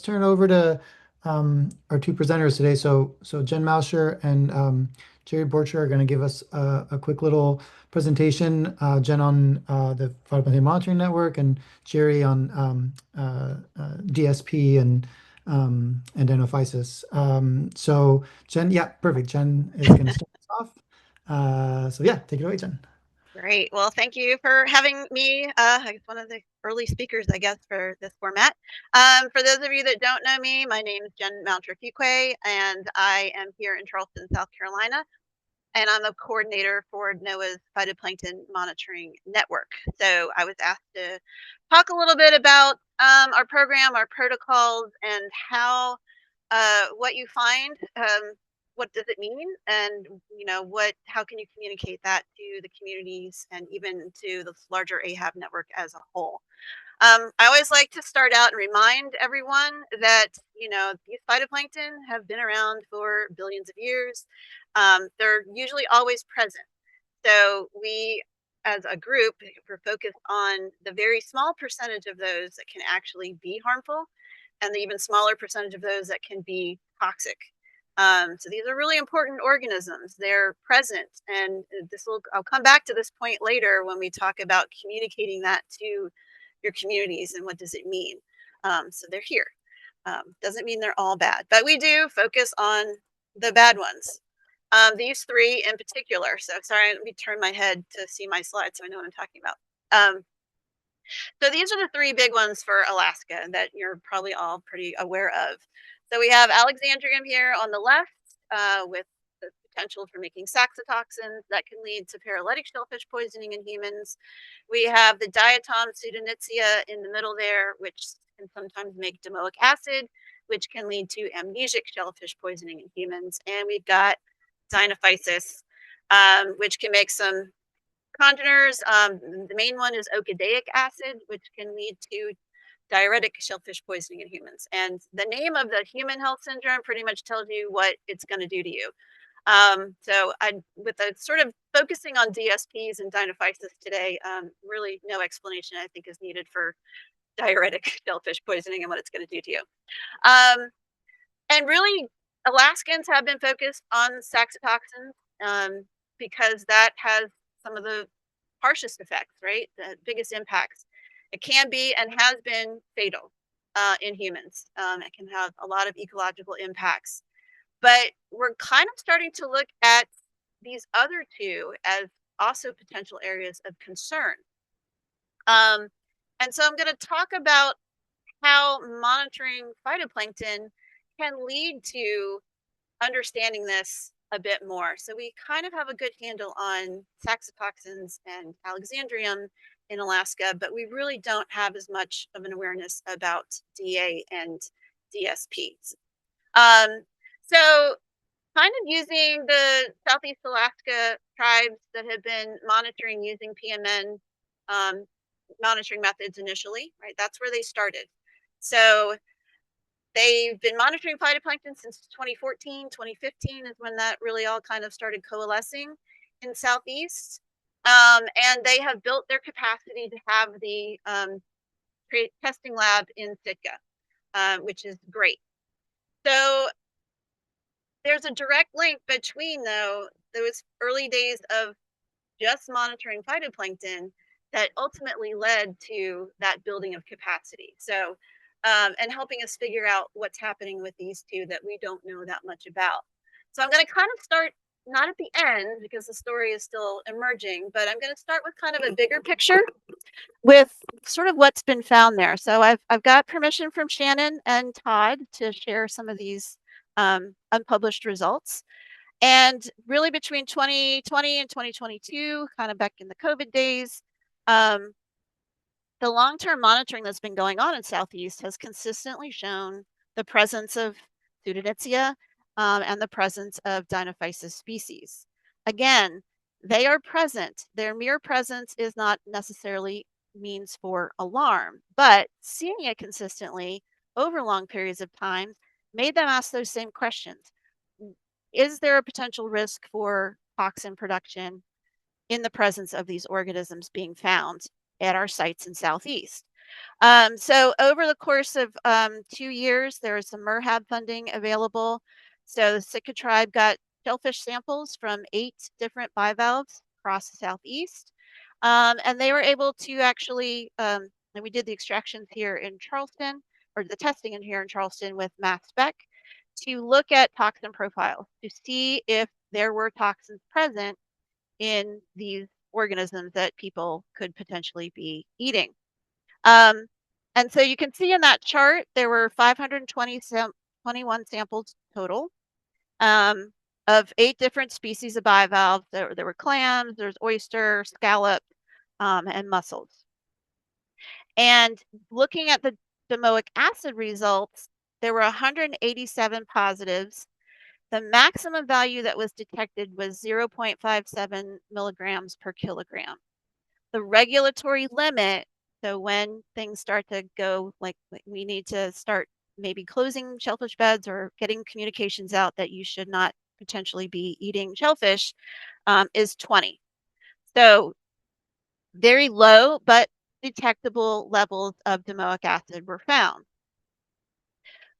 turn over to our two presenters today. So Jen Maucher and Jerry Borchert are going to give us a quick little presentation. Jen on the Phytoplankton Monitoring Network, and Jerry on DSP and Dinophysis. So Jen, yeah, perfect. Jen is going to start us off. So yeah, take it away, Jen. Great. Well, thank you for having me. I guess one of the early speakers, I guess, for this format. For those of you that don't know me, my name is Jen Maucher, and I am here in Charleston, South Carolina, and I'm a coordinator for NOAA's Phytoplankton Monitoring Network. So I was asked to talk a little bit about our program, our protocols, and how what you find. What does it mean, and how can you communicate that to the communities and even to the larger ahab network as a whole. I always like to start out and remind everyone that these phytoplankton have been around for billions of years. They're usually always present, so we as a group, we're focused on the very small percentage of those that can actually be harmful, and the even smaller percentage of those that can be toxic. So these are really important organisms. They're present, and I'll come back to this point later when we talk about communicating that to your communities and what does it mean. So they're here. Doesn't mean they're all bad, but we do focus on the bad ones. These three in particular. So sorry, let me turn my head to see my slides so I know what I'm talking about. So these are the three big ones for Alaska that you're probably all pretty aware of. So we have Alexandrium here on the left, with the potential for making saxitoxins that can lead to paralytic shellfish poisoning in humans. We have the diatom pseudonychia in the middle there, which can sometimes make domoic acid, which can lead to amnesic shellfish poisoning in humans. And we've got Dinophysis, which can make some congeners. The main one is okadaic acid, which can lead to diuretic shellfish poisoning in humans. And the name of the human health syndrome pretty much tells you what it's going to do to you. With a sort of focusing on DSPs and Dinophysis today, really no explanation I think is needed for diuretic shellfish poisoning and what it's going to do to you. And really, Alaskans have been focused on saxitoxins because that has some of the harshest effects, right? The biggest impacts. It can be and has been fatal in humans. It can have a lot of ecological impacts. But we're kind of starting to look at these other two as also potential areas of concern. And so I'm going to talk about how monitoring phytoplankton can lead to understanding this a bit more. So we kind of have a good handle on saxitoxins and Alexandrium in Alaska, but we really don't have as much of an awareness about DA and DSPs. So kind of using the Southeast Alaska tribes that have been monitoring using PMN monitoring methods initially, right? That's where they started. So they've been monitoring phytoplankton since 2014. 2015 is when that really all kind of started coalescing in Southeast. And they have built their capacity to have the testing lab in Sitka, which is great. So there's a direct link between, though, those early days of just monitoring phytoplankton that ultimately led to that building of capacity. So, and helping us figure out what's happening with these two that we don't know that much about. So I'm going to kind of start, not at the end because the story is still emerging, but I'm going to start with kind of a bigger picture with sort of what's been found there. So I've got permission from Shannon and Todd to share some of these unpublished results. And really between 2020 and 2022, kind of back in the COVID days, the long-term monitoring that's been going on in Southeast has consistently shown the presence of Pseudonychia and the presence of Dinophysis species. Again, they are present. Their mere presence is not necessarily means for alarm, but seeing it consistently over long periods of time made them ask those same questions. Is there a potential risk for toxin production in the presence of these organisms being found at our sites in Southeast? So over the course of 2 years, there was some MRHAB funding available. So the Sitka tribe got shellfish samples from 8 different bivalves across the southeast. And they were able to actually, and we did the extractions here in Charleston, or the testing in here in Charleston with mass spec to look at toxin profiles to see if there were toxins present in these organisms that people could potentially be eating. Um, and so you can see in that chart, there were 521 samples total um, of 8 different species of bivalves. There were clams, there's oyster, scallop, and mussels. And looking at the domoic acid results, there were 187 positives. The maximum value that was detected was 0.57 milligrams per kilogram. The regulatory limit, so when things start to go like we need to start maybe closing shellfish beds or getting communications out that you should not potentially be eating shellfish, is 20. So very low but detectable levels of domoic acid were found.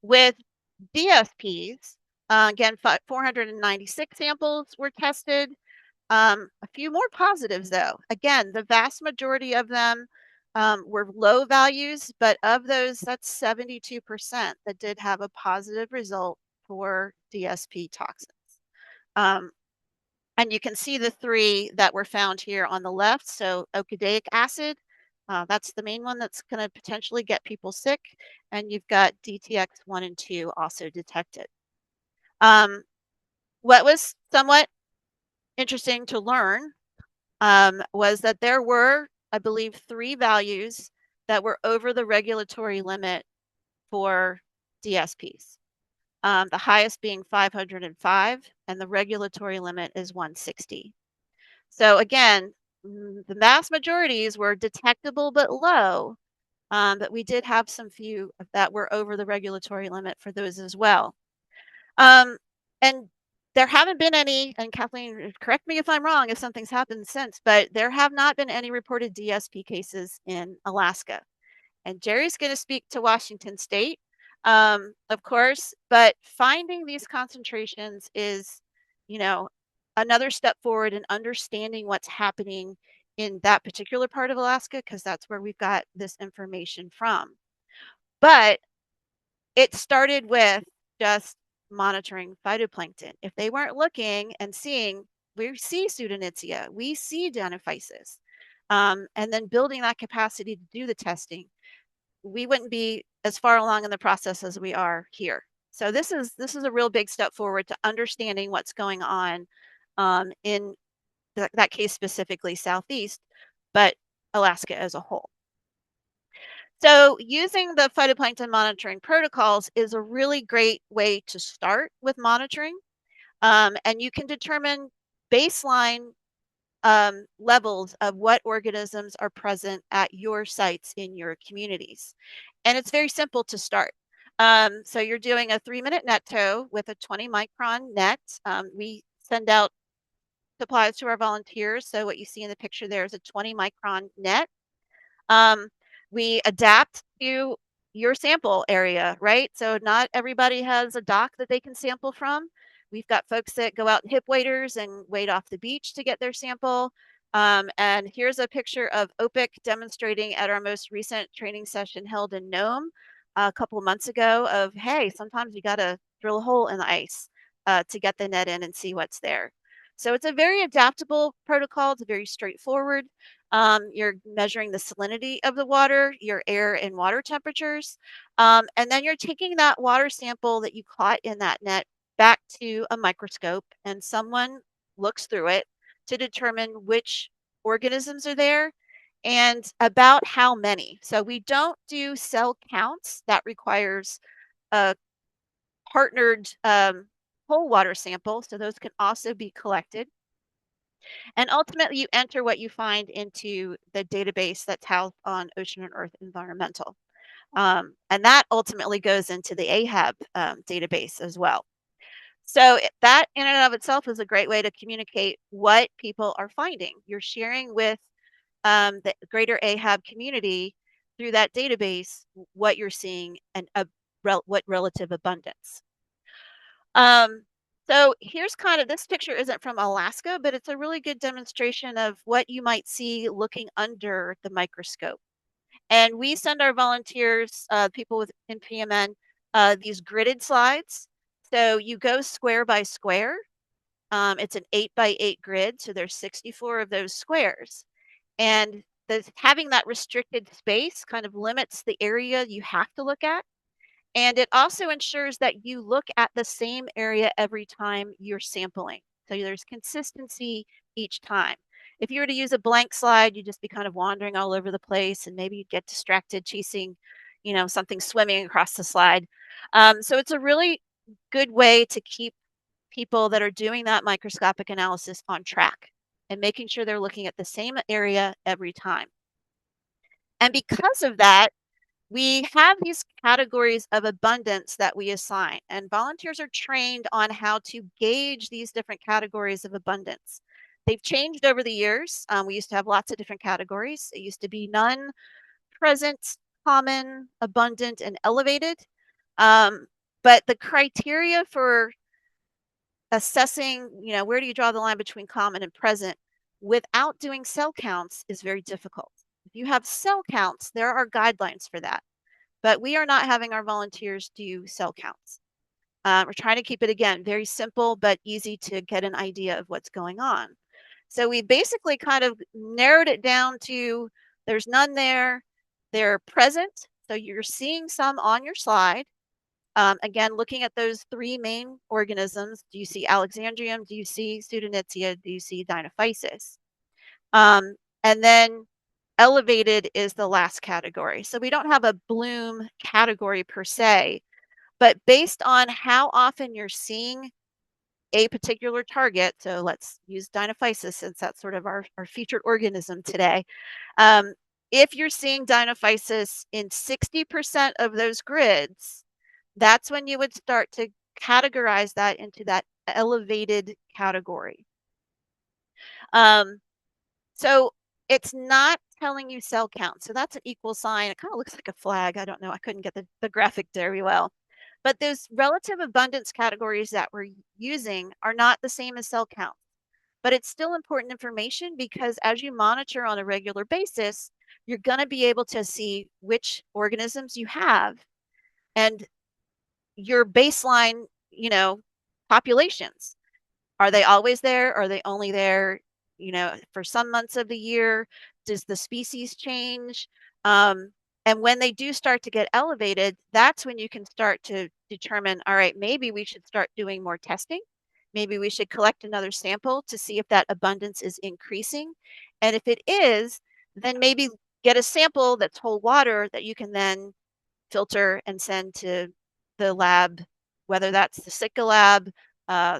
With DSPs, again, 496 samples were tested. A few more positives, though. Again, the vast majority of them were low values, but of those, that's 72% that did have a positive result for DSP toxins. And you can see the 3 that were found here on the left. So okadaic acid, that's the main one that's going to potentially get people sick. And you've got DTX 1 and 2 also detected. What was somewhat interesting to learn was that there were, I believe, 3 values that were over the regulatory limit for DSPs. The highest being 505, and the regulatory limit is 160. So again, the vast majorities were detectable but low, but we did have some few that were over the regulatory limit for those as well. And there haven't been any, and Kathleen, correct me if I'm wrong if something's happened since, but there have not been any reported DSP cases in Alaska. And Jerry's going to speak to Washington State, of course, but finding these concentrations is, you know, another step forward in understanding what's happening in that particular part of Alaska, because that's where we've got this information from. But it started with just monitoring phytoplankton. If they weren't looking and seeing, we see Pseudonychia, we see Dinophysis, and then building that capacity to do the testing, we wouldn't be as far along in the process as we are here. So this is a real big step forward to understanding what's going on in that case specifically Southeast, but Alaska as a whole. So using the phytoplankton monitoring protocols is a really great way to start with monitoring. And you can determine baseline levels of what organisms are present at your sites in your communities. And it's very simple to start. So you're doing a 3-minute net tow with a 20 micron net. We send out supplies to our volunteers. So what you see in the picture there is a 20 micron net. We adapt to your sample area, right? So not everybody has a dock that they can sample from. We've got folks that go out in hip waders and wade off the beach to get their sample. And here's a picture of OPIC demonstrating at our most recent training session held in Nome a couple months ago of, hey, sometimes you got to drill a hole in the ice to get the net in and see what's there. So it's a very adaptable protocol. It's very straightforward. You're measuring the salinity of the water, your air and water temperatures, and then you're taking that water sample that you caught in that net back to a microscope, and someone looks through it to determine which organisms are there and about how many. So we don't do cell counts. That requires a partnered whole water sample, so those can also be collected. And ultimately, you enter what you find into the database that's housed on Ocean and Earth Environmental. And that ultimately goes into the AHAB database as well. So that in and of itself is a great way to communicate what people are finding. You're sharing with the greater AHAB community through that database what you're seeing and what relative abundance. So here's kind of, this picture isn't from Alaska, but it's a really good demonstration of what you might see looking under the microscope. And we send our volunteers, people in PMN, these gridded slides. So you go square by square. It's an 8x8 grid, so there's 64 of those squares. And having that restricted space kind of limits the area you have to look at. And it also ensures that you look at the same area every time you're sampling. So there's consistency each time. If you were to use a blank slide, you'd just be kind of wandering all over the place and maybe you'd get distracted chasing, something swimming across the slide. So it's a really good way to keep people that are doing that microscopic analysis on track and making sure they're looking at the same area every time. And because of that, we have these categories of abundance that we assign, and volunteers are trained on how to gauge these different categories of abundance. They've changed over the years. We used to have lots of different categories. It used to be none, present, common, abundant, and elevated. But the criteria for assessing, where do you draw the line between common and present without doing cell counts is very difficult. If you have cell counts, there are guidelines for that. But we are not having our volunteers do cell counts. We're trying to keep it, again, very simple, but easy to get an idea of what's going on. So we basically kind of narrowed it down to there's none there. They're present. So you're seeing some on your slide. Again, looking at those three main organisms, do you see Alexandrium? Do you see Pseudonychia? Do you see Dinophysis? And then elevated is the last category. So we don't have a bloom category per se, but based on how often you're seeing a particular target, so let's use Dinophysis since that's sort of our featured organism today. If you're seeing Dinophysis in 60% of those grids, that's when you would start to categorize that into that elevated category. So it's not telling you cell count. So that's an equal sign. It kind of looks like a flag. I don't know. I couldn't get the graphic very well. But those relative abundance categories that we're using are not the same as cell count. But it's still important information because as you monitor on a regular basis, you're going to be able to see which organisms you have and your baseline, populations. Are they always there? Are they only there, for some months of the year? Does the species change? And when they do start to get elevated, that's when you can start to determine, all right, maybe we should start doing more testing. Maybe we should collect another sample to see if that abundance is increasing. And if it is, then maybe get a sample that's whole water that you can then filter and send to the lab, whether that's the Sitka lab,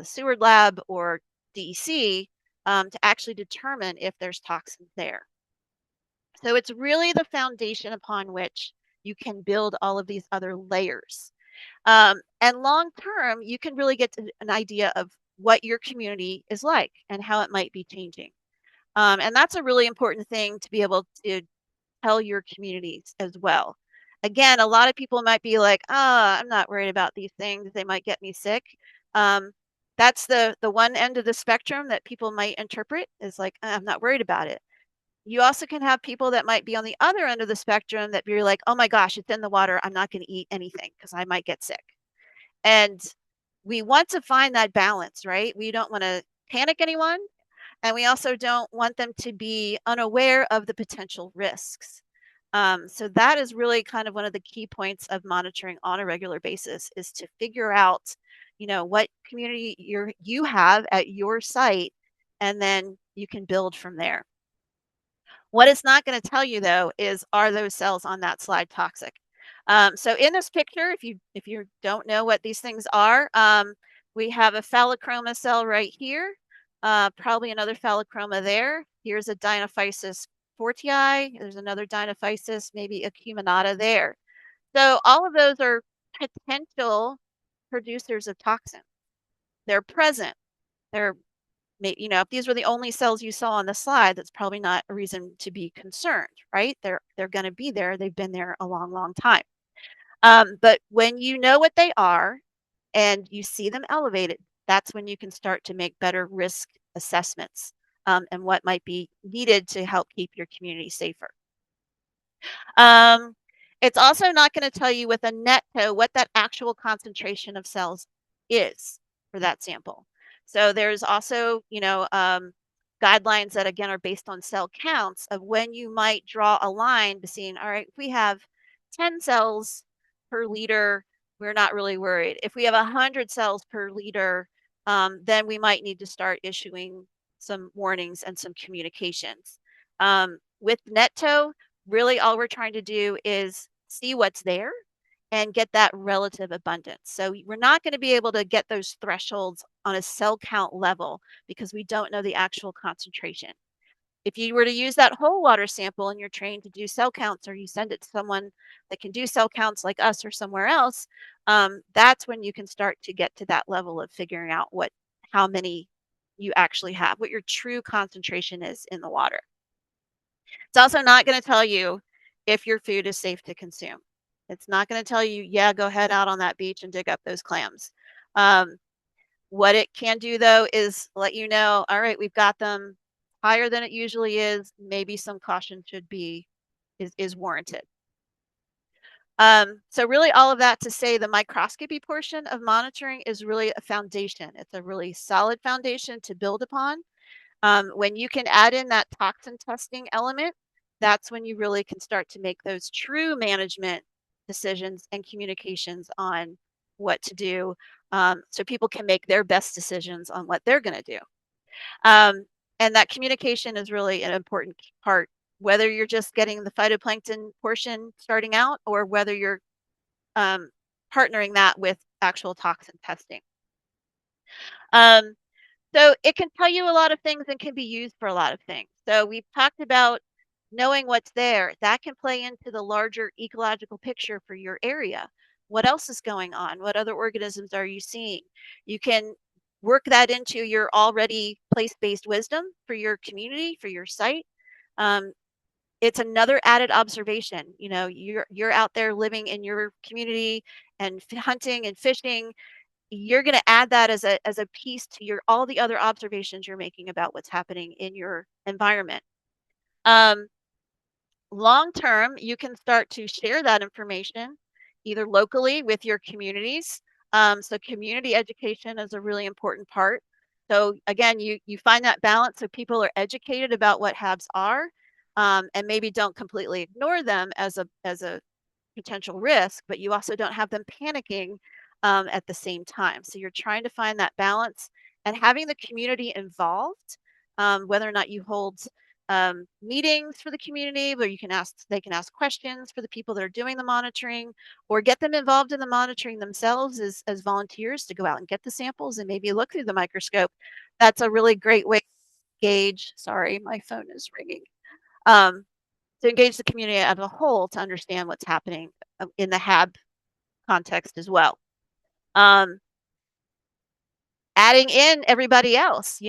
Seward lab, or DEC, to actually determine if there's toxins there. So it's really the foundation upon which you can build all of these other layers. And long term, you can really get to an idea of what your community is like and how it might be changing. And that's a really important thing to be able to tell your communities as well. Again, a lot of people might be like, I'm not worried about these things. They might get me sick. That's the one end of the spectrum that people might interpret is like, I'm not worried about it. You also can have people that might be on the other end of the spectrum that be like, oh my gosh, it's in the water. I'm not going to eat anything because I might get sick. And we want to find that balance, right? We don't want to panic anyone. And we also don't want them to be unaware of the potential risks. So that is really kind of one of the key points of monitoring on a regular basis is to figure out, what community you have at your site, and then you can build from there. What it's not going to tell you though is, are those cells on that slide toxic? So in this picture, if you don't know what these things are, we have a phallochroma cell right here, probably another phallochroma there. Here's a Dinophysis fortii. There's another Dinophysis, maybe acuminata there. So all of those are potential producers of toxin. They're present. They're if these were the only cells you saw on the slide, that's probably not a reason to be concerned, right? They're going to be there. They've been there a long, long time. But when you know what they are and you see them elevated, that's when you can start to make better risk assessments, and what might be needed to help keep your community safer. Um, it's also not going to tell you with a netto what that actual concentration of cells is for that sample. So there's also, guidelines that again are based on cell counts of when you might draw a line to seeing, all right, if we have 10 cells per liter, we're not really worried. If we have 100 cells per liter, then we might need to start issuing some warnings and some communications. With netto, really all we're trying to do is see what's there and get that relative abundance. So we're not going to be able to get those thresholds on a cell count level because we don't know the actual concentration. If you were to use that whole water sample and you're trained to do cell counts, or you send it to someone that can do cell counts like us or somewhere else, that's when you can start to get to that level of figuring out how many you actually have, what your true concentration is in the water. It's also not going to tell you if your food is safe to consume. It's not going to tell you, yeah, go head out on that beach and dig up those clams. What it can do though is let you know, all right, we've got them higher than it usually is. Maybe some caution is warranted. So really all of that to say the microscopy portion of monitoring is really a foundation. It's a really solid foundation to build upon. When you can add in that toxin testing element, that's when you really can start to make those true management decisions and communications on what to do, so people can make their best decisions on what they're going to do. Um, and that communication is really an important part, whether you're just getting the phytoplankton portion starting out or whether you're partnering that with actual toxin testing. Um, So it can tell you a lot of things and can be used for a lot of things. So we've talked about knowing what's there. That can play into the larger ecological picture for your area. What else is going on? What other organisms are you seeing? You can work that into your already place-based wisdom for your community, for your site. Um, it's another added observation. You're out there living in your community and hunting and fishing. You're going to add that as a piece to your all the other observations you're making about what's happening in your environment. Long term, you can start to share that information either locally with your communities. So community education is a really important part. So again, you find that balance so people are educated about what HABs are, and maybe don't completely ignore them as a potential risk, but you also don't have them panicking at the same time. So you're trying to find that balance and having the community involved, whether or not you hold meetings for the community where they can ask questions for the people that are doing the monitoring, or get them involved in the monitoring themselves as volunteers to go out and get the samples and maybe look through the microscope. That's a really great way to gauge. Sorry, my phone is ringing. To engage the community as a whole to understand what's happening in the HAB context as well. Adding in everybody else,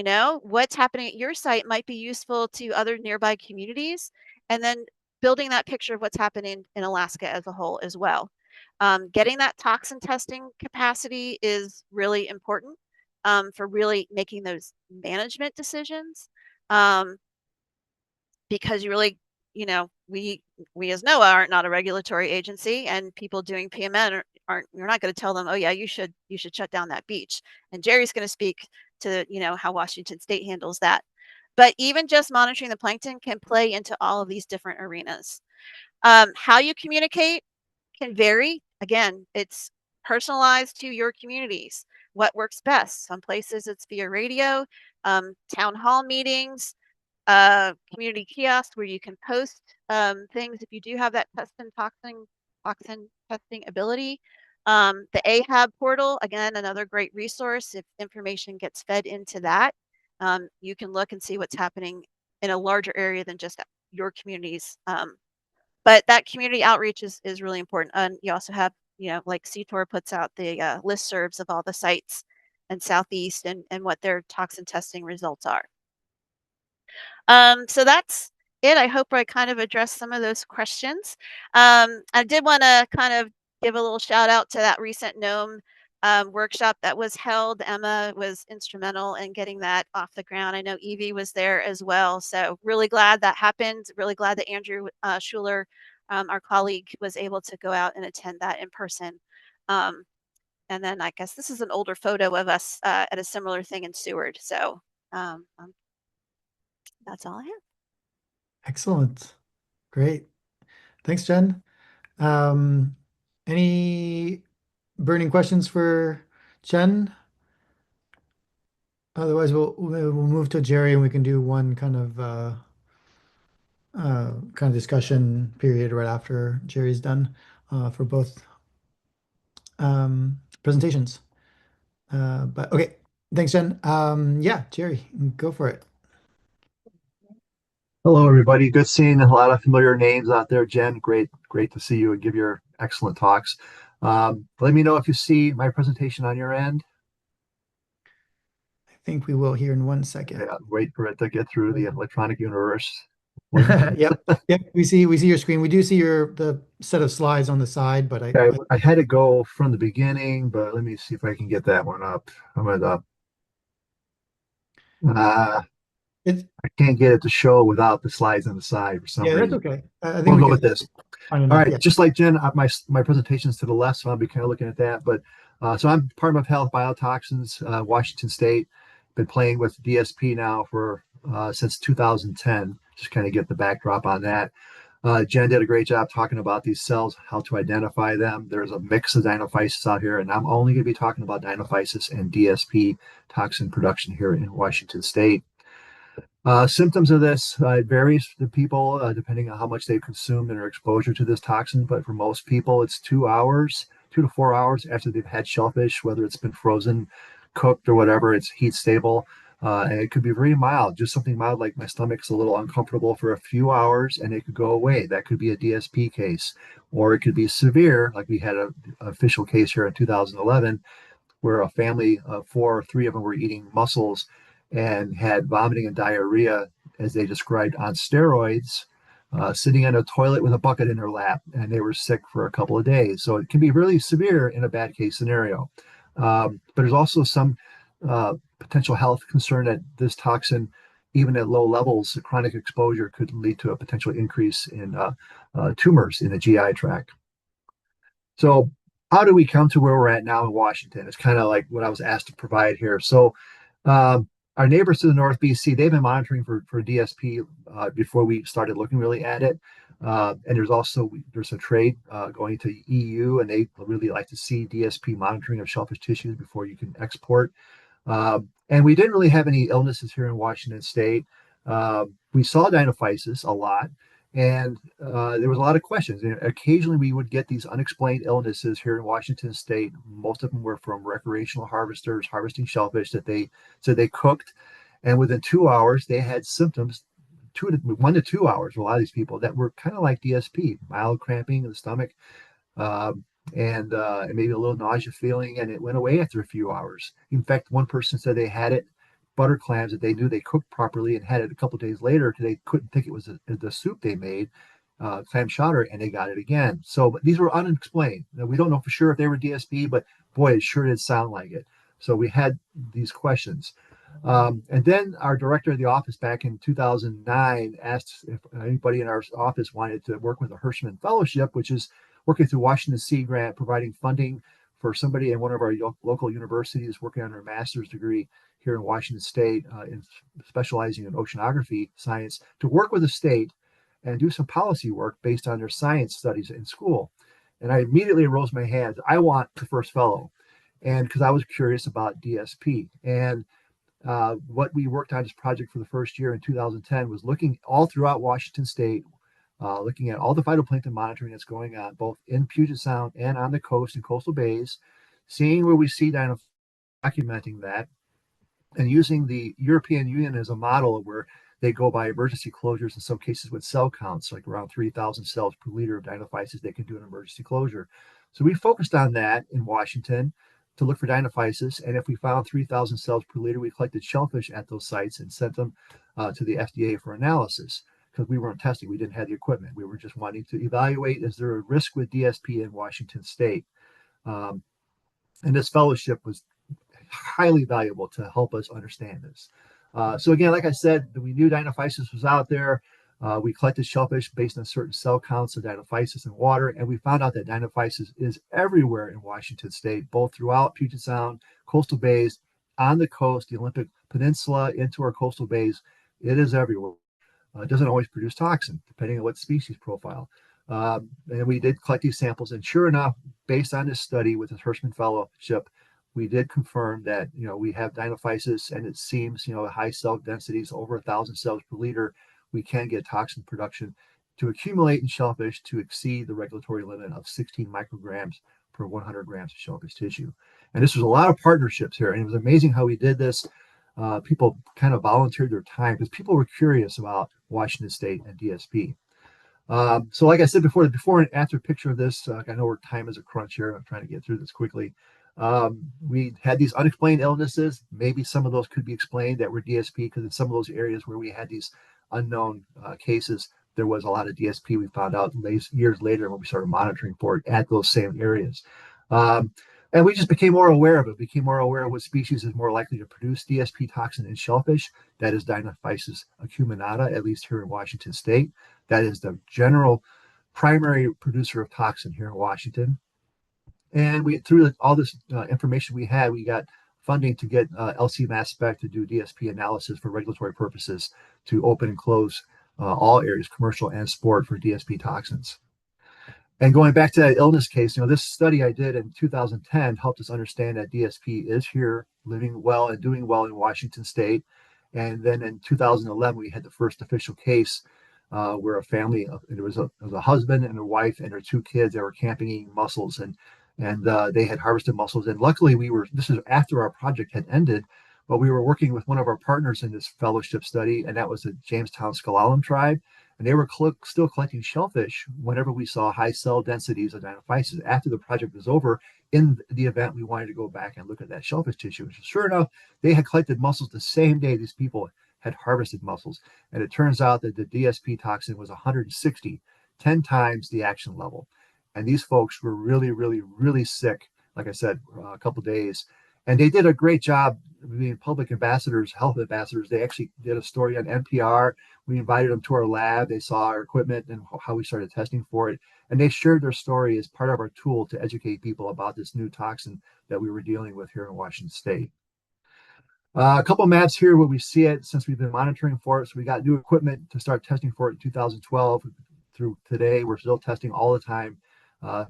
what's happening at your site might be useful to other nearby communities, and then building that picture of what's happening in Alaska as a whole as well. Getting that toxin testing capacity is really important for really making those management decisions. Because you really, we as NOAA aren't not a regulatory agency, and people doing PMN aren't. You're not going to tell them, oh yeah, you should shut down that beach. And Jerry's going to speak to how Washington State handles that. But even just monitoring the plankton can play into all of these different arenas. How you communicate can vary. Again, it's personalized to your communities. What works best? Some places it's via radio, town hall meetings, community kiosk where you can post things if you do have that toxin testing ability. The AHAB portal, again, another great resource. If information gets fed into that, you can look and see what's happening in a larger area than just your communities. But that community outreach is really important. And you also have, like CTOR puts out the listservs of all the sites and Southeast and what their toxin testing results are. So that's it. I hope I kind of addressed some of those questions. I did want to kind of give a little shout out to that recent gnome workshop that was held. Emma was instrumental in getting that off the ground. I know Evie was there as well. So really glad that happened. Really glad that Andrew Schuler, our colleague, was able to go out and attend that in person. And then I guess this is an older photo of us at a similar thing in Seward. So that's all I have. Excellent. Great. Thanks, Jen. Any burning questions for Jen? Otherwise, we'll move to Jerry and we can do one kind of discussion period right after Jerry's done for both presentations. But okay, thanks, Jen. Yeah, Jerry, go for it. Hello, everybody. Good seeing a lot of familiar names out there. Jen, great to see you and give your excellent talks. Let me know if you see my presentation on your end. I think we will here in 1 second. Yeah, wait for it to get through the electronic universe. Yep, we see your screen. We do see the set of slides on the side, but I had to go from the beginning, but let me see if I can get that one up. I'm gonna I can't get it to show without the slides on the side for some yeah, reason. that's okay. I think We'll we go can with this. find All enough. right, Yeah. just like Jen, my presentation's to the left, so I'll be kind of looking at that. But so I'm Department of Health Biotoxins, Washington State. Been playing with DSP now for since 2010. Just kind of get the backdrop on that. Jen did a great job talking about these cells, how to identify them. There's a mix of dinophysis out here, and I'm only going to be talking about dinophysis and DSP toxin production here in Washington State. Symptoms of this it varies to people depending on how much they've consumed and their exposure to this toxin. But for most people, it's 2 hours, 2 to 4 hours after they've had shellfish, whether it's been frozen, cooked, or whatever. It's heat stable. And it could be very mild, just something mild like my stomach's a little uncomfortable for a few hours and it could go away. That could be a DSP case. Or it could be severe, like we had an official case here in 2011 where a family of four, three of them were eating mussels and had vomiting and diarrhea, as they described, on steroids, sitting on a toilet with a bucket in their lap, and they were sick for a couple of days. So it can be really severe in a bad case scenario. But there's also some potential health concern that this toxin, even at low levels, chronic exposure could lead to a potential increase in tumors in the GI tract. So how do we come to where we're at now in Washington? It's kind of like what I was asked to provide here. So our neighbors to the north, BC, they've been monitoring for DSP before we started looking really at it. And there's a trade going to EU, and they really like to see DSP monitoring of shellfish tissues before you can export. And we didn't really have any illnesses here in Washington State. We saw dinophysis a lot, and there was a lot of questions. And occasionally we would get these unexplained illnesses here in Washington State. Most of them were from recreational harvesters harvesting shellfish that they said they cooked. And within 2 hours, they had symptoms, 1 to 2 hours for a lot of these people that were kind of like DSP, mild cramping in the stomach, and maybe a little nausea feeling, and it went away after a few hours. In fact, one person said they had it, butter clams that they knew they cooked properly, and had it a couple of days later because they couldn't think it was the soup they made, clam chowder, and they got it again. So but these were unexplained. Now, we don't know for sure if they were DSP, but boy, it sure did sound like it. So we had these questions. And then our director of the office back in 2009 asked if anybody in our office wanted to work with a Hirschman Fellowship, which is working through Washington Sea Grant, providing funding for somebody in one of our local universities working on their master's degree here in Washington State, in specializing in oceanography science, to work with the state and do some policy work based on their science studies in school. And I immediately rose my hands. I want the first fellow, and because I was curious about DSP. And what we worked on this project for the first year in 2010 was looking all throughout Washington State, looking at all the phytoplankton monitoring that's going on, both in Puget Sound and on the coast and coastal bays, seeing where we see documenting that, and using the European Union as a model where they go by emergency closures in some cases with cell counts, like around 3,000 cells per liter of dinophysis, they can do an emergency closure. So we focused on that in Washington to look for Dinophysis. And if we found 3,000 cells per liter, we collected shellfish at those sites and sent them to the FDA for analysis, because we weren't testing. We didn't have the equipment. We were just wanting to evaluate, is there a risk with DSP in Washington State? And this fellowship was highly valuable to help us understand this. So again, like I said, we knew Dinophysis was out there. We collected shellfish based on certain cell counts of Dinophysis in water, and we found out that Dinophysis is everywhere in Washington State, both throughout Puget Sound, coastal bays, on the coast, the Olympic Peninsula, into our coastal bays. It is everywhere. It doesn't always produce toxin, depending on what species profile. And we did collect these samples, and sure enough, based on this study with the Hirschman Fellowship, we did confirm that, we have Dinophysis, and it seems, high cell densities, over 1,000 cells per liter, we can get toxin production to accumulate in shellfish to exceed the regulatory limit of 16 micrograms per 100 grams of shellfish tissue. And this was a lot of partnerships here, and it was amazing how we did this. People kind of volunteered their time because people were curious about Washington State and DSP. So like I said before, the before and after picture of this, I know our time is a crunch here. I'm trying to get through this quickly. We had these unexplained illnesses. Maybe some of those could be explained that were DSP, because in some of those areas where we had these unknown cases, there was a lot of DSP. We found out years later when we started monitoring for it at those same areas. And we just became more aware of it, became more aware of what species is more likely to produce DSP toxin in shellfish. That is Dinophysis acuminata, at least here in Washington State. That is the general primary producer of toxin here in Washington. And we, through all this information we had, we got funding to get LC Mass Spec to do DSP analysis for regulatory purposes, to open and close all areas, commercial and sport, for DSP toxins. And going back to that illness case, this study I did in 2010 helped us understand that DSP is here, living well and doing well in Washington State. And then in 2011, we had the first official case where a family, it was a husband and a wife and their 2 kids that were camping eating mussels, and they had harvested mussels. And luckily, this is after our project had ended, but we were working with one of our partners in this fellowship study, and that was the Jamestown Sklallam tribe. And they were still collecting shellfish whenever we saw high cell densities of Dinophysis. After the project was over, in the event, we wanted to go back and look at that shellfish tissue. Sure enough, they had collected mussels the same day these people had harvested mussels. And it turns out that the DSP toxin was 160, 10 times the action level. And these folks were really, really, really sick, like I said, a couple of days. And they did a great job being public ambassadors, health ambassadors. They actually did a story on NPR. We invited them to our lab. They saw our equipment and how we started testing for it. And they shared their story as part of our tool to educate people about this new toxin that we were dealing with here in Washington State. A couple of maps here where we see it since we've been monitoring for it. So we got new equipment to start testing for it in 2012 through today. We're still testing all the time.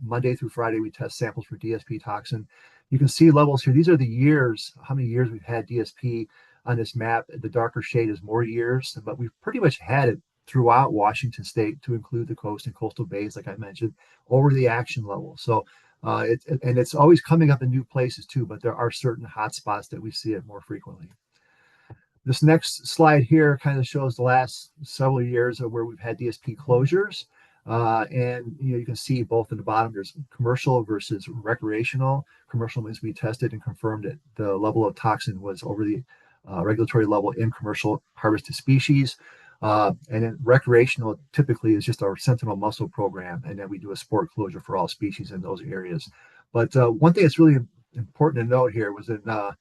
Monday through Friday, we test samples for DSP toxin. You can see levels here. These are the years, how many years we've had DSP on this map. The darker shade is more years, but we've pretty much had it throughout Washington State, to include the coast and coastal bays, like I mentioned, over the action level. So it's always coming up in new places too, but there are certain hot spots that we see it more frequently. This next slide here kind of shows the last several years of where we've had DSP closures. And you can see both in the bottom, there's commercial versus recreational. Commercial means we tested and confirmed that the level of toxin was over the regulatory level in commercial harvested species. And then recreational typically is just our sentinel mussel program, and then we do a sport closure for all species in those areas. But one thing that's really important to note here was that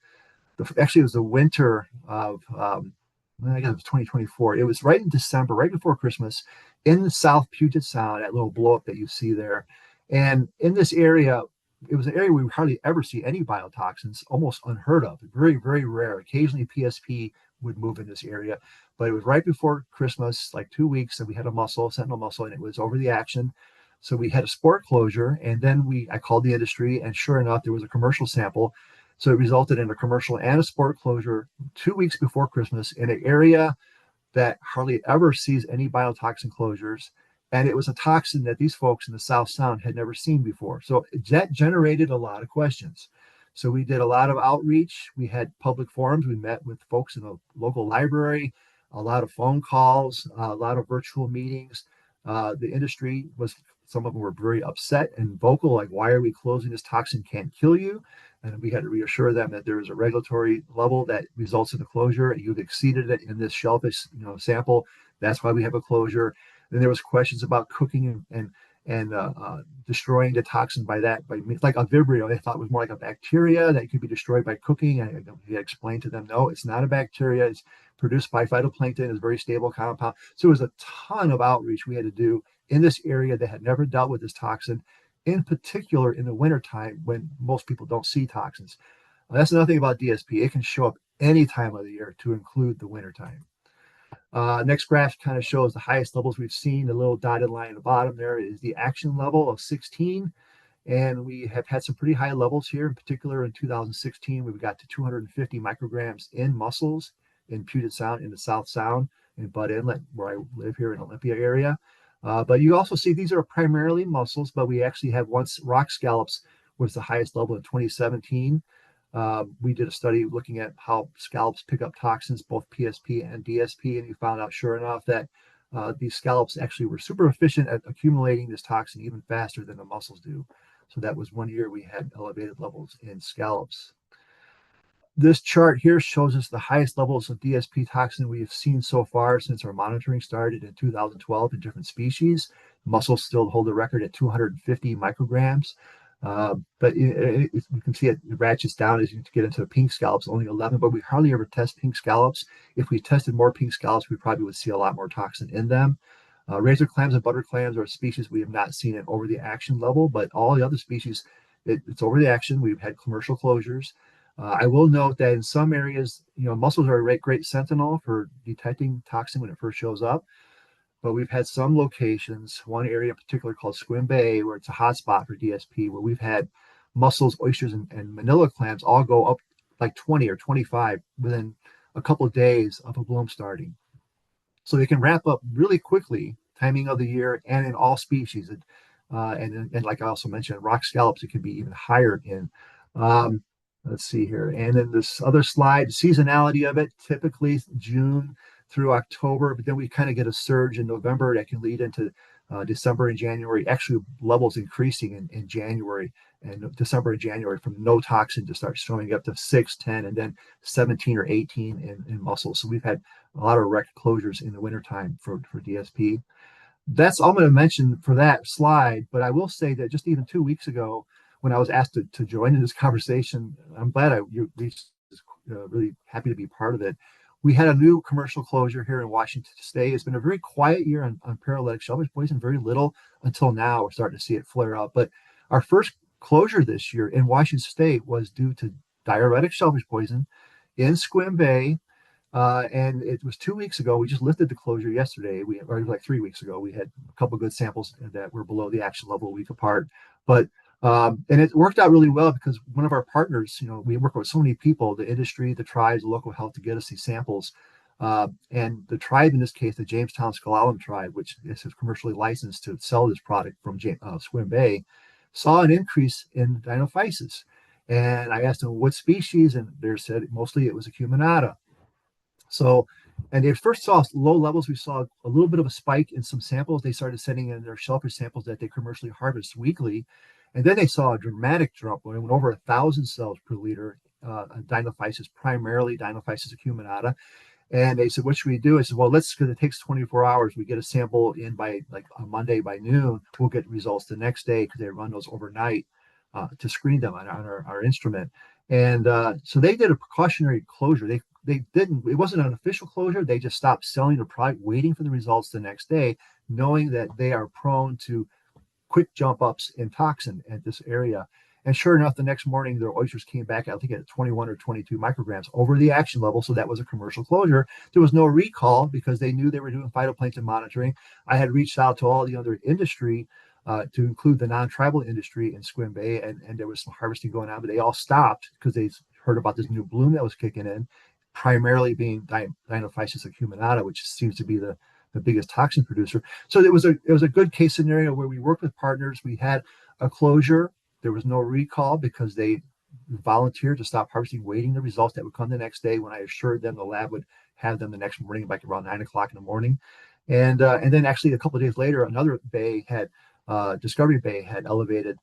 actually it was the winter of I guess it was 2024. It was right in December, right before Christmas, in the South Puget Sound, that little blow up that you see there. And in this area, it was an area where we hardly ever see any biotoxins, almost unheard of, very, very rare. Occasionally PSP would move in this area, but it was right before Christmas, like 2 weeks, and we had a mussel, sentinel mussel, and it was over the action. So we had a sport closure, and then I called the industry, and sure enough, there was a commercial sample. So it resulted in a commercial and a sport closure 2 weeks before Christmas in an area that hardly ever sees any biotoxin closures. And it was a toxin that these folks in the South Sound had never seen before. So that generated a lot of questions. So we did a lot of outreach. We had public forums. We met with folks in the local library, a lot of phone calls, a lot of virtual meetings. The industry was some of them were very upset and vocal, like, why are we closing? This toxin can't kill you. And we had to reassure them that there is a regulatory level that results in the closure. You've exceeded it in this shellfish, sample. That's why we have a closure. Then there was questions about cooking and destroying the toxin by like a Vibrio. They thought it was more like a bacteria that could be destroyed by cooking. I explained to them, no, it's not a bacteria. It's produced by phytoplankton. It's a very stable compound. So it was a ton of outreach we had to do in this area that had never dealt with this toxin, in particular in the wintertime when most people don't see toxins. That's another thing about DSP. It can show up any time of the year, to include the wintertime. Next graph kind of shows the highest levels we've seen. The little dotted line at the bottom there is the action level of 16. And we have had some pretty high levels here. In particular, in 2016, we got to 250 micrograms in mussels in Puget Sound, in the South Sound, in Bud Inlet, where I live here in Olympia area. But you also see these are primarily mussels, but we actually have once rock scallops was the highest level in 2017. We did a study looking at how scallops pick up toxins, both PSP and DSP, and you found out, sure enough, that these scallops actually were super efficient at accumulating this toxin even faster than the mussels do. So that was 1 year we had elevated levels in scallops. This chart here shows us the highest levels of DSP toxin we have seen so far since our monitoring started in 2012 in different species. Mussels still hold the record at 250 micrograms. But you can see it ratchets down as you get into the pink scallops, only 11, but we hardly ever test pink scallops. If we tested more pink scallops, we probably would see a lot more toxin in them. Razor clams and butter clams are species we have not seen it over the action level, but all the other species, it's over the action. We've had commercial closures. I will note that in some areas, mussels are a great sentinel for detecting toxin when it first shows up. But we've had some locations, one area in particular called Squim Bay, where it's a hot spot for DSP, where we've had mussels, oysters, and manila clams all go up like 20 or 25 within a couple of days of a bloom starting. So they can ramp up really quickly, timing of the year, and in all species. And like I also mentioned, rock scallops, it can be even higher in. Let's see here. And then this other slide, seasonality of it, typically June through October, but then we kind of get a surge in November that can lead into December and January, actually levels increasing in January and December and January from no toxin to start showing up to 6, 10, and then 17 or 18 in mussels. So we've had a lot of record closures in the wintertime for DSP. That's all I'm going to mention for that slide, but I will say that just even 2 weeks ago, when I was asked to join in this conversation, I'm glad you reached this, really happy to be part of it. We had a new commercial closure here in Washington State. It's been a very quiet year on paralytic shellfish poison, very little until now. We're starting to see it flare up. But our first closure this year in Washington State was due to diuretic shellfish poison in Squim Bay. And it was 2 weeks ago. We just lifted the closure yesterday. Or like 3 weeks ago. We had a couple of good samples that were below the action level a week apart. But and it worked out really well because one of our partners, we work with so many people, the industry, the tribes, the local health, to get us these samples. And the tribe, in this case, the Jamestown Sklallam tribe, which is commercially licensed to sell this product from Squim Bay, saw an increase in Dinophysis. And I asked them what species, and they said mostly it was acuminata. So, and they first saw low levels. We saw a little bit of a spike in some samples. They started sending in their shellfish samples that they commercially harvest weekly. And then they saw a dramatic drop when it went over 1,000 cells per liter, Dinophysis, primarily Dinophysis acuminata. And they said, what should we do? I said, well, because it takes 24 hours. We get a sample in by like on Monday by noon. We'll get results the next day because they run those overnight to screen them on our instrument. And so they did a precautionary closure. They didn't, it wasn't an official closure. They just stopped selling the product, waiting for the results the next day, knowing that they are prone to quick jump ups in toxin at this area. And sure enough, the next morning, their oysters came back, I think, at 21 or 22 micrograms over the action level. So that was a commercial closure. There was no recall because they knew they were doing phytoplankton monitoring. I had reached out to all the other industry to include the non-tribal industry in Squim Bay, and there was some harvesting going on, but they all stopped because they heard about this new bloom that was kicking in, primarily being Dinophysis acuminata, which seems to be the biggest toxin producer. So it was a good case scenario where we worked with partners. We had a closure. There was no recall because they volunteered to stop harvesting, waiting the results that would come the next day when I assured them the lab would have them the next morning, like around 9 o'clock in the morning. And then actually a couple of days later, another bay had Discovery Bay had elevated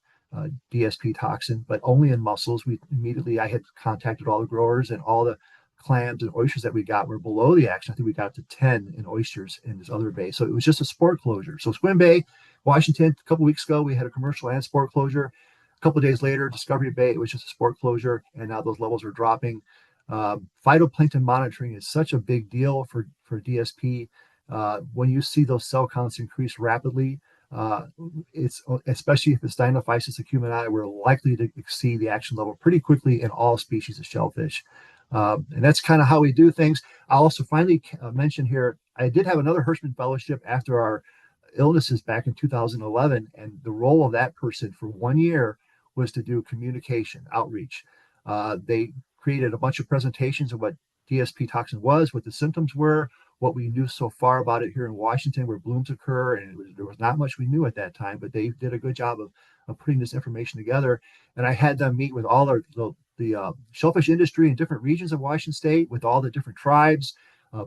DSP toxin, but only in mussels. I had contacted all the growers, and all the clams and oysters that we got were below the action. I think we got to 10 in oysters in this other bay. So it was just a sport closure. So Swim Bay, Washington, a couple weeks ago, we had a commercial and sport closure. A couple of days later, Discovery Bay, it was just a sport closure, and now those levels are dropping. Phytoplankton monitoring is such a big deal for DSP. When you see those cell counts increase rapidly, it's especially if it's Dinophysis acumeni, we're likely to exceed the action level pretty quickly in all species of shellfish. And that's kind of how we do things. I'll also finally mention here, I did have another Hirschman Fellowship after our illnesses back in 2011, and the role of that person for 1 year was to do communication outreach. They created a bunch of presentations of what DSP toxin was, what the symptoms were, what we knew so far about it here in Washington, where blooms occur, and there was not much we knew at that time, but they did a good job of putting this information together. And I had them meet with all the shellfish industry in different regions of Washington State, with all the different tribes,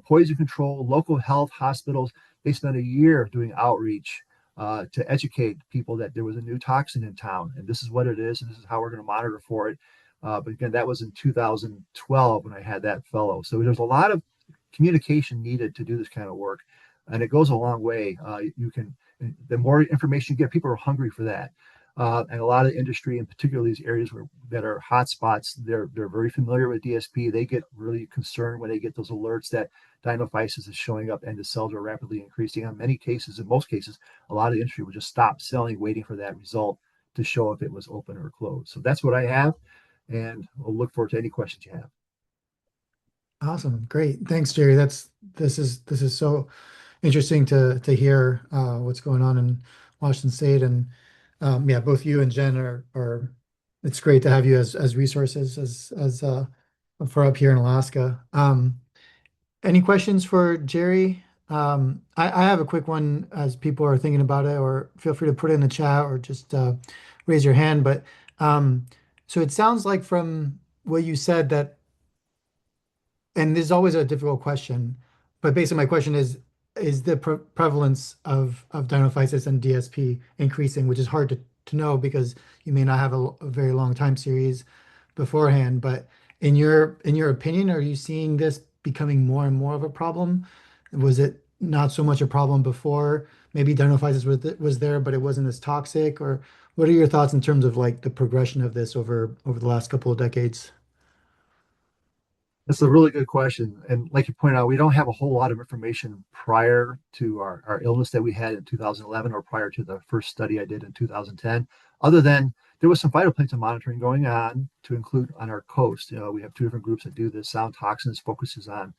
poison control, local health, hospitals. They spent a year doing outreach to educate people that there was a new toxin in town, and this is what it is, and this is how we're going to monitor for it. But again, that was in 2012 when I had that fellow. So there's a lot of communication needed to do this kind of work, and it goes a long way. The more information you get, people are hungry for that. And a lot of industry, in particular these areas that are hot spots, they're very familiar with DSP. They get really concerned when they get those alerts that Dinophysis is showing up and the cells are rapidly increasing. In many cases, in most cases, a lot of the industry would just stop selling, waiting for that result to show if it was open or closed. So that's what I have, and I'll look forward to any questions you have. Awesome. Great. Thanks, Jerry. This is so interesting to hear what's going on in Washington State. And yeah, both you and Jen are it's great to have you as resources as for up here in Alaska. Any questions for Jerry? I have a quick one as people are thinking about it, or feel free to put it in the chat or just raise your hand. But so it sounds like from what you said that, and this is always a difficult question, but basically my question is the prevalence of Dinophysis and DSP increasing, which is hard to know because you may not have a very long time series beforehand. But in your opinion, are you seeing this becoming more and more of a problem? Was it not so much a problem before? Maybe Dinophysis was there, but it wasn't as toxic. Or what are your thoughts in terms of like the progression of this over the last couple of decades? That's a really good question. And like you pointed out, we don't have a whole lot of information prior to our illness that we had in 2011 or prior to the first study I did in 2010, other than there was some phytoplankton monitoring going on to include on our coast. We have two different groups that do this. Sound Toxins focuses on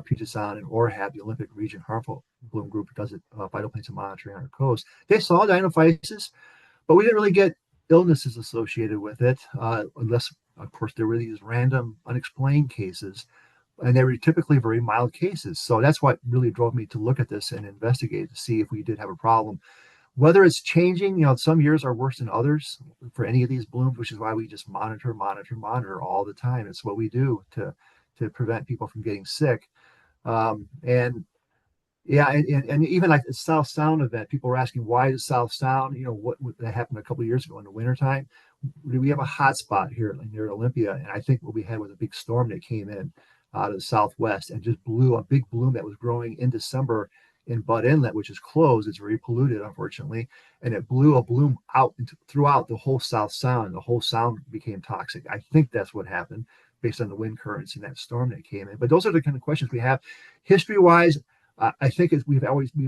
Puget Sound, and ORHAB, the Olympic Region Harmful Bloom Group, does it phytoplankton monitoring on our coast. They saw Dinophysis, but we didn't really get illnesses associated with it, unless, of course, there were these random unexplained cases, and they were typically very mild cases. So that's what really drove me to look at this and investigate to see if we did have a problem. Whether it's changing, some years are worse than others for any of these blooms, which is why we just monitor all the time. It's what we do to prevent people from getting sick. And yeah, and even like the South Sound event, people were asking why the South Sound, what that happened a couple of years ago in the wintertime. We have a hot spot here near Olympia, and I think what we had was a big storm that came in out of the southwest and just blew a big bloom that was growing in December in Butt Inlet, which is closed. It's very polluted, unfortunately, and it blew a bloom out throughout the whole South Sound. The whole sound became toxic. I think that's what happened based on the wind currents and that storm that came in. But those are the kind of questions we have. History-wise, I think we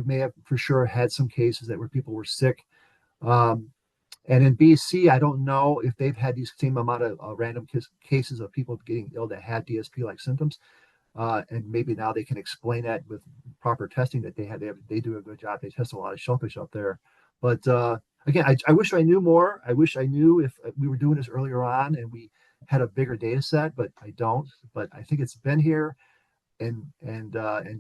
may have for sure had some cases where people were sick. And in BC, I don't know if they've had these same amount of random cases of people getting ill that had DSP-like symptoms. And maybe now they can explain that with proper testing that they do a good job. They test a lot of shellfish up there. But again, I wish I knew more. I wish I knew if we were doing this earlier on and we had a bigger data set, but I don't. But I think it's been here. And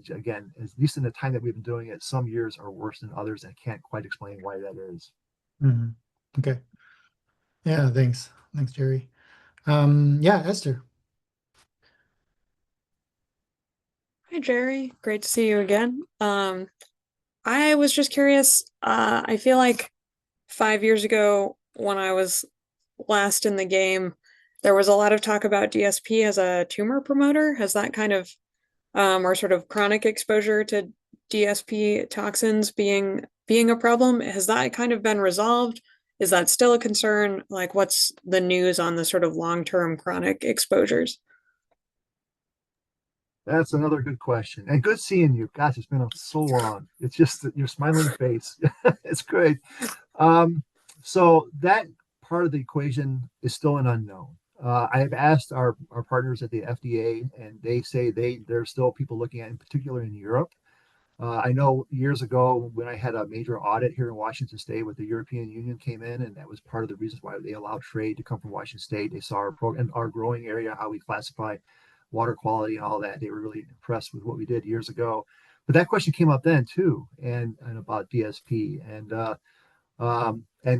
again, at least in the time that we've been doing it, some years are worse than others. I can't quite explain why that is. Okay. Yeah, thanks. Thanks, Jerry. Yeah, Esther. Hi, Jerry. Great to see you again. I was just curious. I feel like 5 years ago when I was last in the game, there was a lot of talk about DSP as a tumor promoter. Has that kind of or sort of chronic exposure to DSP toxins being a problem? Has that kind of been resolved? Is that still a concern? Like, what's the news on the sort of long-term chronic exposures? That's another good question. And good seeing you. Gosh, it's been so long. It's just your smiling face. It's great. Um, so that part of the equation is still an unknown. I have asked our partners at the FDA, and they say there's still people looking at, in particular in Europe. I know years ago when I had a major audit here in Washington State with the European Union came in, and that was part of the reasons why they allowed trade to come from Washington State. They saw our program, our growing area, how we classify water quality and all that. They were really impressed with what we did years ago. But that question came up then too, and about DSP and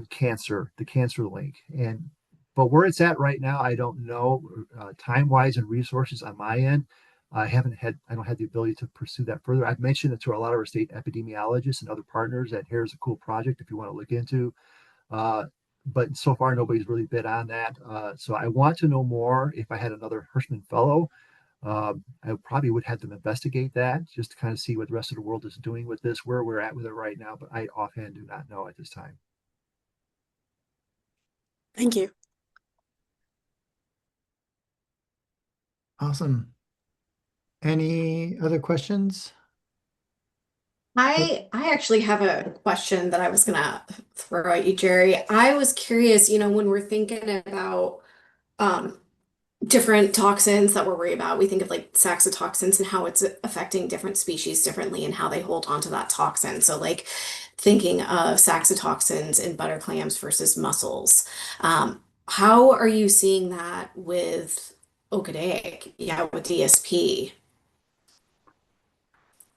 cancer, the cancer link. And but where it's at right now, I don't know. Time wise and resources on my end, I don't have the ability to pursue that further. I've mentioned it to a lot of our state epidemiologists and other partners that here's a cool project if you want to look into. Uh, but so far, nobody's really bid on that. So I want to know more. If I had another Hirschman Fellow, I probably would have them investigate that just to kind of see what the rest of the world is doing with this, where we're at with it right now. But I offhand do not know at this time. Thank you. Awesome. Any other questions? I actually have a question that I was gonna throw at you, Jerry. I was curious, when we're thinking about um, different toxins that we're worried about, we think of like saxitoxins and how it's affecting different species differently and how they hold onto that toxin. So, like thinking of saxitoxins in butter clams versus mussels. How are you seeing that with Okadaic? Yeah, with DSP?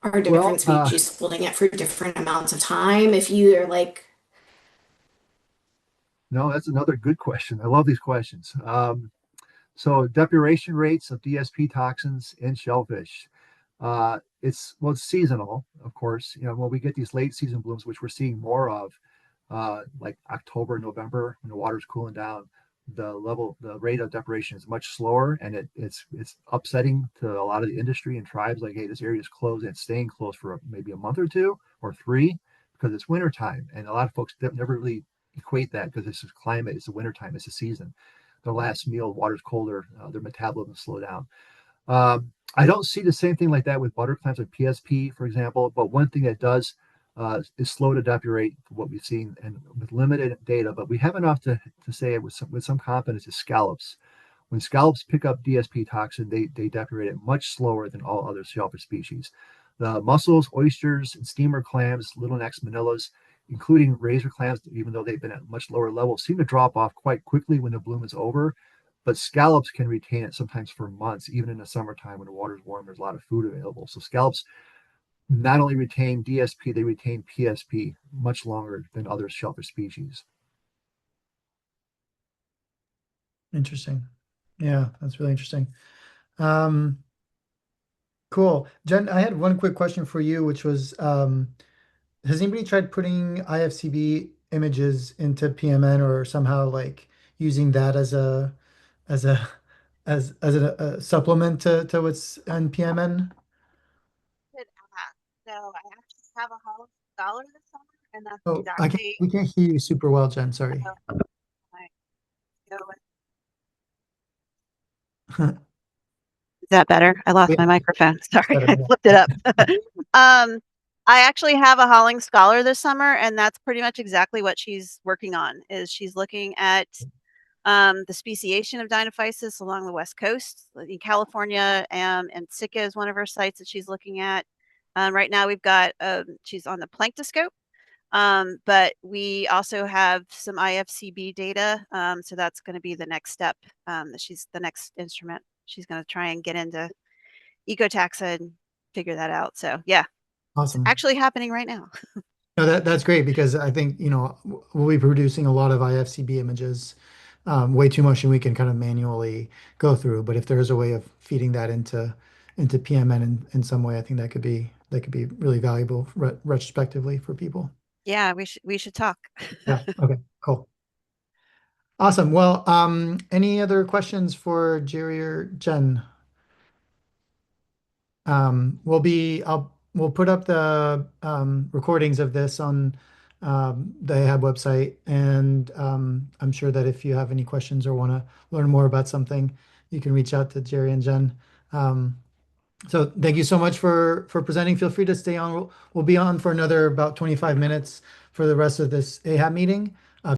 Are Well, different species holding it for different amounts of time? If you are like, no, that's another good question. I love these questions. So depuration rates of DSP toxins in shellfish. It's seasonal, of course. When we get these late season blooms, which we're seeing more of, like October, November, when the water's cooling down, the rate of depuration is much slower, and it's upsetting to a lot of the industry and tribes. Like, hey, this area is closed, and it's staying closed for maybe a month or two or three because it's winter time, and a lot of folks never really equate that because it's just climate, it's the winter time, it's the season. Their last meal, water's colder, their metabolism slow down. I don't see the same thing like that with butter clams or PSP, for example. But one thing that does is slow to depurate for what we've seen and with limited data, but we have enough to say it with some confidence is scallops. When scallops pick up DSP toxin, they depurate it much slower than all other shellfish species. The mussels, oysters, and steamer clams, little necks, manillas, including razor clams, even though they've been at much lower levels, seem to drop off quite quickly when the bloom is over. But scallops can retain it sometimes for months, even in the summertime when the water's warm, there's a lot of food available. So scallops not only retain DSP, they retain PSP much longer than other shellfish species. Interesting. Yeah, that's really interesting. Um, cool. Jen, I had one quick question for you, which was, has anybody tried putting IFCB images into PMN or somehow like using that as a a supplement to what's on PMN? Good ask. So I actually have a Hall Scholar this summer, and that's Oh, exactly we can't hear you super well, Jen. Sorry. my go with. Is that better? I lost Yeah, my microphone. Sorry, better, I yeah. flipped it up. I actually have a Hauling Scholar this summer, and that's pretty much exactly what she's working on. Is she's looking at the speciation of Dinophysis along the West Coast, in California, and NCCOS is one of her sites that she's looking at. Right now, we've got she's on the Planktoscope, but we also have some IFCB data, so that's going to be the next step. She's the next instrument. She's going to try and get into ecotaxa and figure that out. So yeah, it's Awesome. actually happening right now. No, that's great because I think, we'll be producing a lot of IFCB images, way too much, and we can kind of manually go through. But if there is a way of feeding that into PMN in some way, I think that could be really valuable retrospectively for people. Yeah, we should talk. Yeah. Okay. Cool. Awesome. Well, any other questions for Jerry or Jen? We'll put up the recordings of this on the AHAB website, and I'm sure that if you have any questions or want to learn more about something, you can reach out to Jerry and Jen. So thank you so much for presenting. Feel free to stay on. We'll be on for another about 25 minutes for the rest of this AHAB meeting.